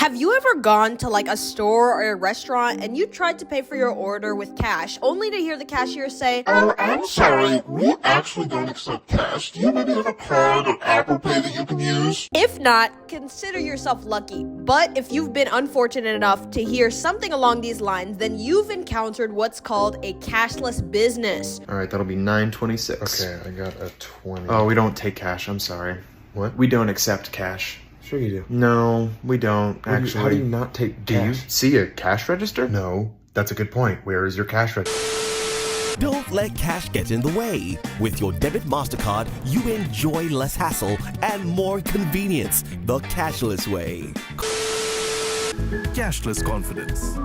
Have you ever gone to like a store or a restaurant and you tried to pay for your order with cash, only to hear the cashier say, I'm sorry, we actually don't accept cash. Do you maybe have a card or Apple Pay that you can use? If not, consider yourself lucky. But if you've been unfortunate enough to hear something along these lines, then you've encountered what's called a cashless business. All right, that'll be $9.26. Okay, I got a 20. Oh, we don't take cash. I'm sorry. What? We don't accept cash. Sure you do. No, we don't, actually. How do you not take Do you cash? see a cash register? No, that's a good point. Where is your cash register? Don't let cash get in the way. With your debit MasterCard, you enjoy less hassle and more convenience the cashless way. Cashless confidence.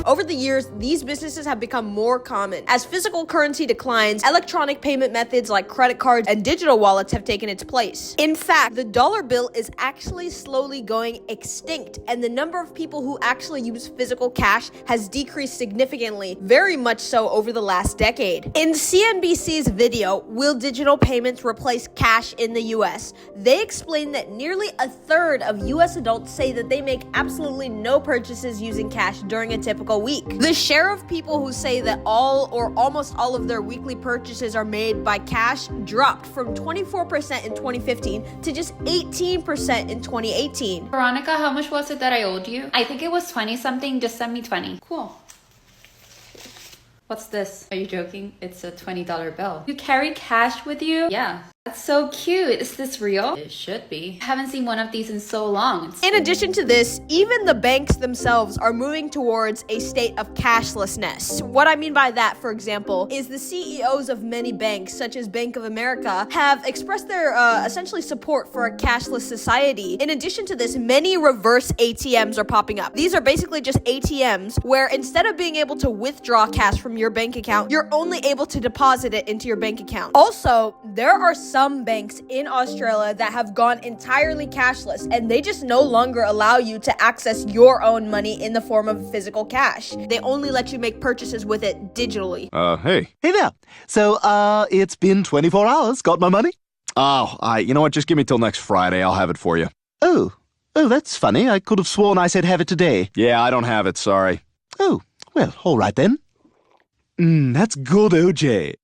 Over the years, these businesses have become more common. As physical currency declines, electronic payment methods like credit cards and digital wallets have taken its place. In fact, the dollar bill is actually slowly going extinct, and the number of people who actually use physical cash has decreased significantly, very much so over the last decade. In CNBC's video, Will Digital Payments Replace Cash in the US? They explain that nearly a third of US adults say that they make absolutely no purchases using cash during a typical week. The share of people who say that all or almost all of their weekly purchases are made by cash dropped from 24% in 2015 to just 18% in 2018. Veronica, how much was it that I owed you? I think it was 20 something. Just send me 20. Cool. What's this? Are you joking? It's a $20 bill. You carry cash with you? Yeah. That's so cute. Is this real? It should be. I haven't seen one of these in so long. In addition to this, even the banks themselves are moving towards a state of cashlessness. What I mean by that, for example, is the CEOs of many banks, such as Bank of America, have expressed their essentially support for a cashless society. In addition to this, many reverse ATMs are popping up. These are basically just ATMs where instead of being able to withdraw cash from your bank account, you're only able to deposit it into your bank account. Also, there are some banks in Australia that have gone entirely cashless, and they just no longer allow you to access your own money in the form of physical cash. They only let you make purchases with it digitally. Hey there. So, it's been 24 hours. Got my money? You know what? Just give me till next Friday. I'll have it for you. Oh, that's funny. I could have sworn I said have it today. Yeah, I don't have it. Sorry. Oh, well, all right then. That's good, OJ.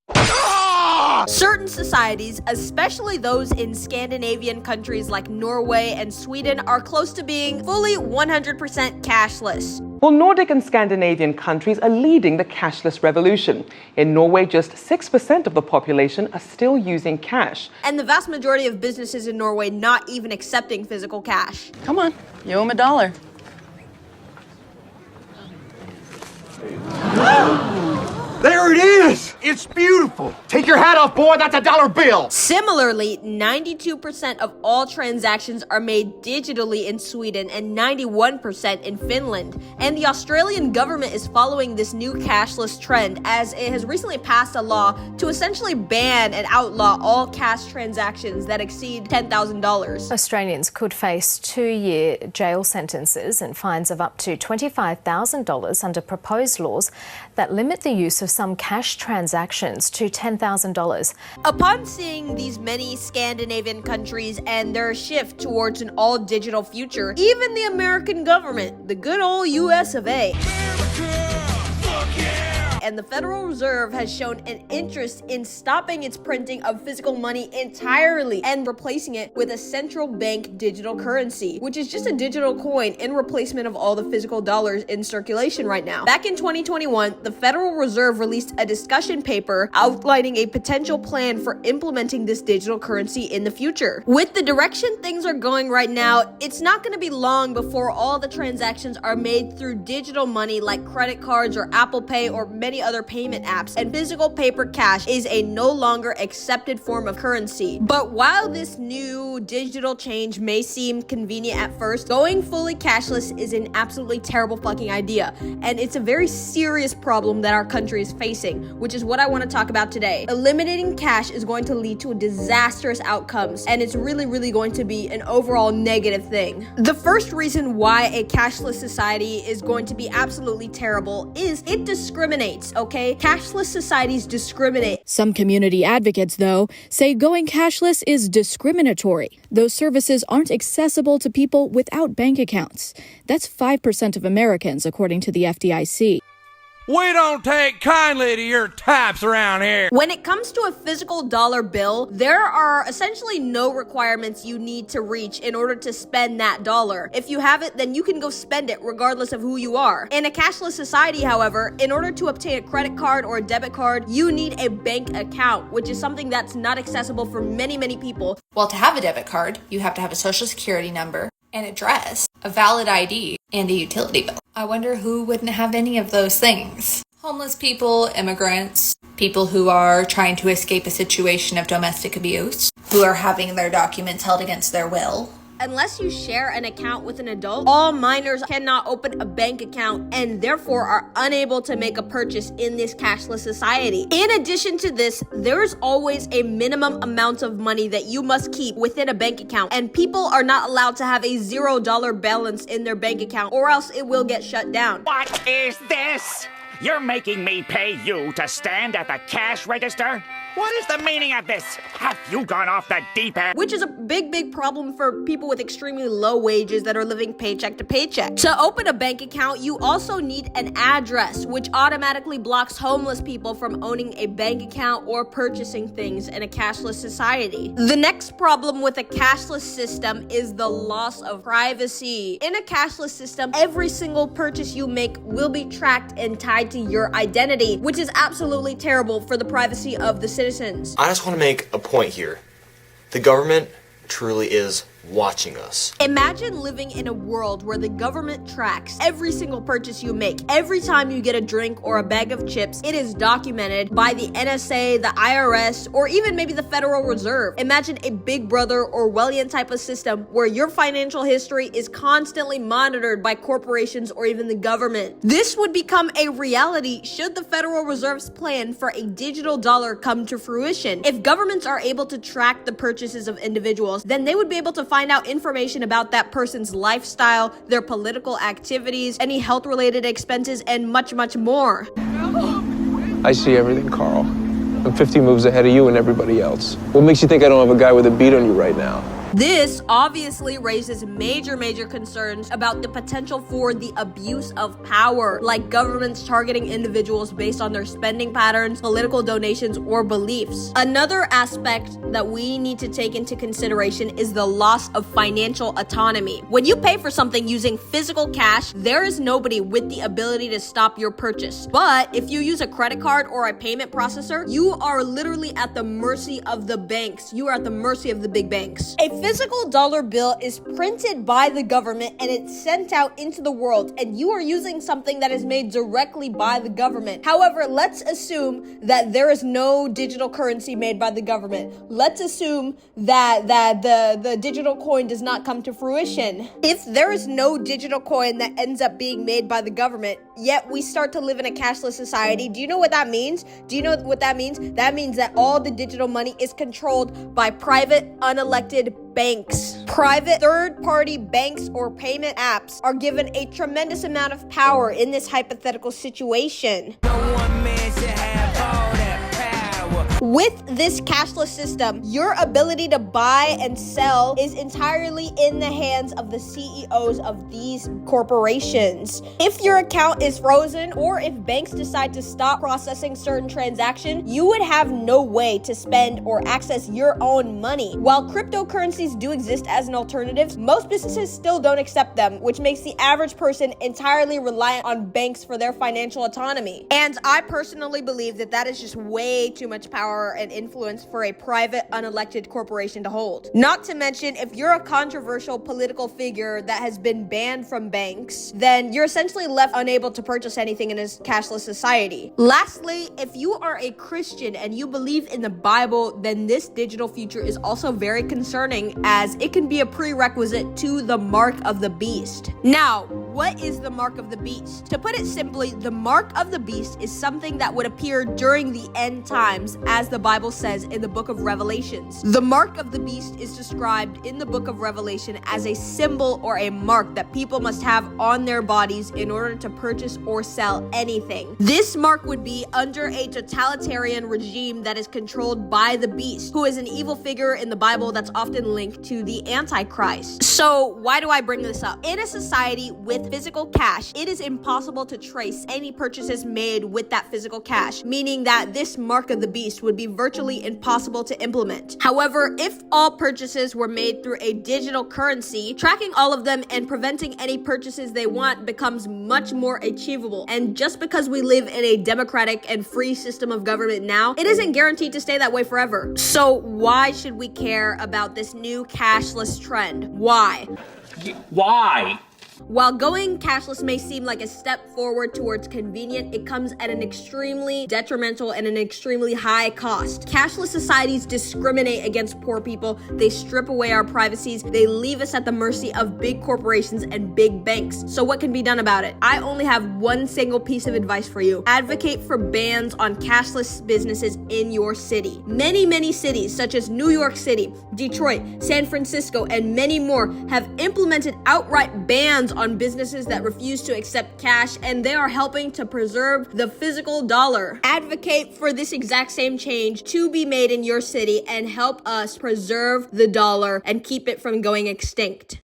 Certain societies, especially those in Scandinavian countries like Norway and Sweden, are close to being fully 100% cashless. Well, Nordic and Scandinavian countries are leading the cashless revolution. In Norway, just 6% of the population are still using cash. And the vast majority of businesses in Norway not even accepting physical cash. Come on, you owe him $1. There it is! It's beautiful! Take your hat off, boy, that's a dollar bill! Similarly, 92% of all transactions are made digitally in Sweden and 91% in Finland. And the Australian government is following this new cashless trend, as it has recently passed a law to essentially ban and outlaw all cash transactions that exceed $10,000. Australians could face 2-year jail sentences and fines of up to $25,000 under proposed laws that limit the use of some cash transactions to $10,000. Upon seeing these many Scandinavian countries and their shift towards an all-digital future, even the American government, the good old US of A, and the Federal Reserve has shown an interest in stopping its printing of physical money entirely and replacing it with a central bank digital currency, which is just a digital coin in replacement of all the physical dollars in circulation right now. Back in 2021, the Federal Reserve released a discussion paper outlining a potential plan for implementing this digital currency in the future. With the direction things are going right now, it's not going to be long before all the transactions are made through digital money like credit cards or Apple Pay or many other payment apps, and physical paper cash is a no longer accepted form of currency. But while this new digital change may seem convenient at first, going fully cashless is an absolutely terrible fucking idea, and it's a very serious problem that our country is facing, which is what I want to talk about today. Eliminating cash is going to lead to disastrous outcomes, and it's really going to be an overall negative thing. The first reason why a cashless society is going to be absolutely terrible is it discriminates. rights, okay? Cashless societies discriminate. Some community advocates, though, say going cashless is discriminatory. Those services aren't accessible to people without bank accounts. That's 5% of Americans, according to the FDIC. We don't take kindly to your taps around here. When it comes to a physical dollar bill, there are essentially no requirements you need to reach in order to spend that dollar. If you have it, then you can go spend it regardless of who you are. In a cashless society, however, in order to obtain a credit card or a debit card, you need a bank account, which is something that's not accessible for many, many people. Well, to have a debit card, you have to have a social security number, an address, a valid ID, and a utility bill. I wonder who wouldn't have any of those things. Homeless people, immigrants, people who are trying to escape a situation of domestic abuse, who are having their documents held against their will. Unless you share an account with an adult, all minors cannot open a bank account and therefore are unable to make a purchase in this cashless society. In addition to this, there is always a minimum amount of money that you must keep within a bank account, and people are not allowed to have a $0 balance in their bank account or else it will get shut down. What is this? You're making me pay you to stand at the cash register? What is the meaning of this? Have you gone off the deep end? Which is a big problem for people with extremely low wages that are living paycheck to paycheck. To open a bank account, you also need an address, which automatically blocks homeless people from owning a bank account or purchasing things in a cashless society. The next problem with a cashless system is the loss of privacy. In a cashless system, every single purchase you make will be tracked and tied to your identity, which is absolutely terrible for the privacy of the citizens. I just want to make a point here. The government truly is watching us. Imagine living in a world where the government tracks every single purchase you make. Every time you get a drink or a bag of chips, it is documented by the NSA, the IRS, or even maybe the Federal Reserve. Imagine a Big Brother Orwellian type of system where your financial history is constantly monitored by corporations or even the government. This would become a reality should the Federal Reserve's plan for a digital dollar come to fruition. If governments are able to track the purchases of individuals, then they would be able to find out information about that person's lifestyle, their political activities, any health-related expenses, and much more. I see everything, Carl. I'm 50 moves ahead of you and everybody else. What makes you think I don't have a guy with a beat on you right now? This obviously raises major concerns about the potential for the abuse of power, like governments targeting individuals based on their spending patterns, political donations, or beliefs. Another aspect that we need to take into consideration is the loss of financial autonomy. When you pay for something using physical cash, there is nobody with the ability to stop your purchase. But if you use a credit card or a payment processor, you are literally at the mercy of the banks. You are at the mercy of the big banks. A physical dollar bill is printed by the government and it's sent out into the world, and you are using something that is made directly by the government. However, let's assume that there is no digital currency made by the government. Let's assume that the digital coin does not come to fruition. If there is no digital coin that ends up being made by the government, yet we start to live in a cashless society, do you know what that means? Do you know what that means? That means that all the digital money is controlled by private, unelected banks. Private third-party banks or payment apps are given a tremendous amount of power in this hypothetical situation. With this cashless system, your ability to buy and sell is entirely in the hands of the CEOs of these corporations. If your account is frozen or if banks decide to stop processing certain transactions, you would have no way to spend or access your own money. While cryptocurrencies do exist as an alternative, most businesses still don't accept them, which makes the average person entirely reliant on banks for their financial autonomy. And I personally believe that that is just way too much power and influence for a private, unelected corporation to hold. Not to mention, if you're a controversial political figure that has been banned from banks, then you're essentially left unable to purchase anything in a cashless society. Lastly, if you are a Christian and you believe in the Bible, then this digital future is also very concerning, as it can be a prerequisite to the mark of the beast. Now, what is the mark of the beast? To put it simply, the mark of the beast is something that would appear during the end times, as the Bible says in the book of Revelations. The mark of the beast is described in the book of Revelation as a symbol or a mark that people must have on their bodies in order to purchase or sell anything. This mark would be under a totalitarian regime that is controlled by the beast, who is an evil figure in the Bible that's often linked to the Antichrist. So why do I bring this up? In a society with physical cash, it is impossible to trace any purchases made with that physical cash, meaning that this mark of the beast would be virtually impossible to implement. However, if all purchases were made through a digital currency, tracking all of them and preventing any purchases they want becomes much more achievable. And just because we live in a democratic and free system of government now, it isn't guaranteed to stay that way forever. So why should we care about this new cashless trend? Why? Why? While going cashless may seem like a step forward towards convenient, it comes at an extremely detrimental and an extremely high cost. Cashless societies discriminate against poor people. They strip away our privacies. They leave us at the mercy of big corporations and big banks. So what can be done about it? I only have one single piece of advice for you. Advocate for bans on cashless businesses in your city. Many cities, such as New York City, Detroit, San Francisco, and many more, have implemented outright bans on businesses that refuse to accept cash, and they are helping to preserve the physical dollar. Advocate for this exact same change to be made in your city and help us preserve the dollar and keep it from going extinct.